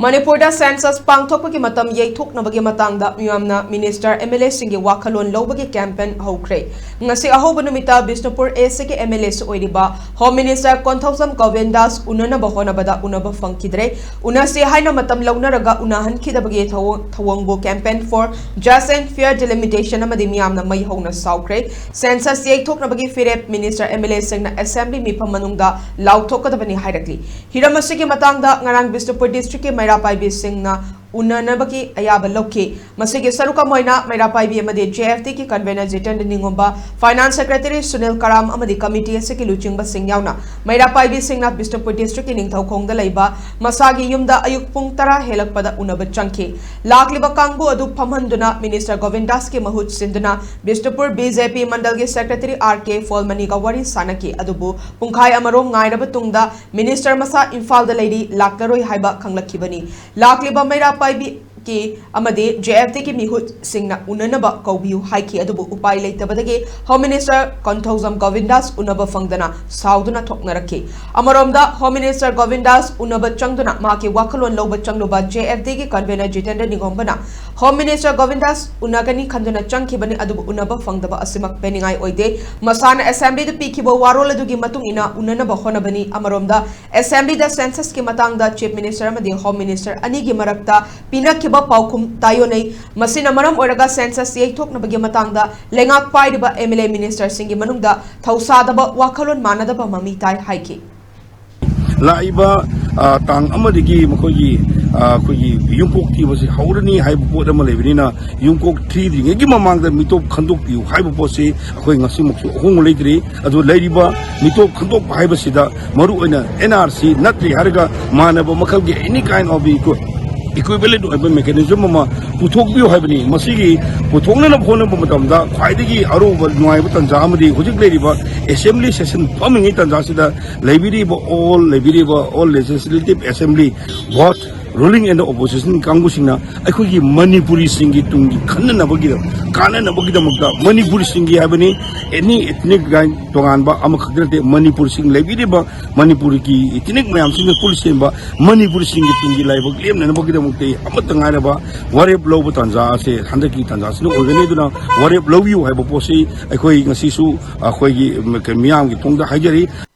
Manipur da census pangthokpagi matam yeithoknabagi matangda miyamna minister MLA singi wakhallon loubagi campaign houkhre ngasi ahoba numita Bishnupur ASK MLA su oiriba Home Minister Konthosam Govindas unana bahonabada unaba fangkidre unasi haina matam launaraga unahan khidabagi thawongbo campaign for just and fair delimitation amadi miyamna mai hona saukre census yeithoknabagi firep minister MLA singna assembly mifam manungda lauthokadabani hairakli hiramasigi matangda ngarang Bishnupur district Mairapai Singna Unanabaki Ayaba Loki Masiki Saruka Moina Mairapai Amadi JFT ki convener Jitan Ningomba Finance Secretary Sunil Karam Amadi Committee Siki Luching Basing Yauna Mairapai Singna Bishnupur District in Kong the Laiba Masagi Yumda Ayuk Pungtara Helak Pada Unaba Chunky Lakliba Kangu Adu Pamanduna Minister Govindaski Mahut Sinduna Bishnupur BJP Mandalgi Secretary RK Folmaniga Wari Sanaki Adubu Punkai Amarom Nairabatungda Minister Masa Infal the Lady Lakaroi Haiba Kanglakibani Lakliba Mairapai ki amade JFT ki mihut singna unanaba kaubiu haiki adubu upai leitabadagi Home Minister Konthosam Govindas unaba fangdana sauduna thoknaraki amaromda Home Minister Govindas unaba changduna maki wakhallon loba changluba JFT ki convener Jitendra Ningombana Home Minister Govindas unagani khanduna changkibani adubu unaba fangdaba asimak peningai oide masana assembly du pikibo warol adugi matung ina unanaba honabani amaromda assembly da census ki matangda Chief Minister amadi Home Minister anigi marakta pinaki Paukum Tayonei, Masina Maram Oraga census Yetok Nabagi Matanga, Lengak Paiba MLA Minister Singi Manunda, Tausadaba Wakhallon Manadaba Mamitai Haiki. Laiba Tang Amadigi Makoyi, Yumpoki was Haurani, Hypo Malevina, Yumkok Tree, Gimamang the Mito Kanduki, Hypoposi, going a Simuk Home Lady, as well Ladyba, Mito Kandok Hybasida, Maruina, NRC, Natri Haraga, Manaba Makagi, any kind of equivalent mechanism puthokbiyo haibani masigi puthokna na phone matamda khwaidagi aruba nuaiba tanja amadi hujik leiriba assembly session forming tanja sida all legislative assembly what ruling and the opposition kangusina akhoi Manipuri singi tungi khanna bagida kana na bagida mukta Manipuri singi habani any ethnic gang tonganba amakhadrate Manipur sing lebiriba Manipuri ki ethnic mayam sing police ba Manipuri singi tungi laiba claim na bagida mukte amatanga ba warep low tanza se handaki tanza sino organiduna warep low you haiba posi akhoi ngasi su akhoi miyam ki tongda hajari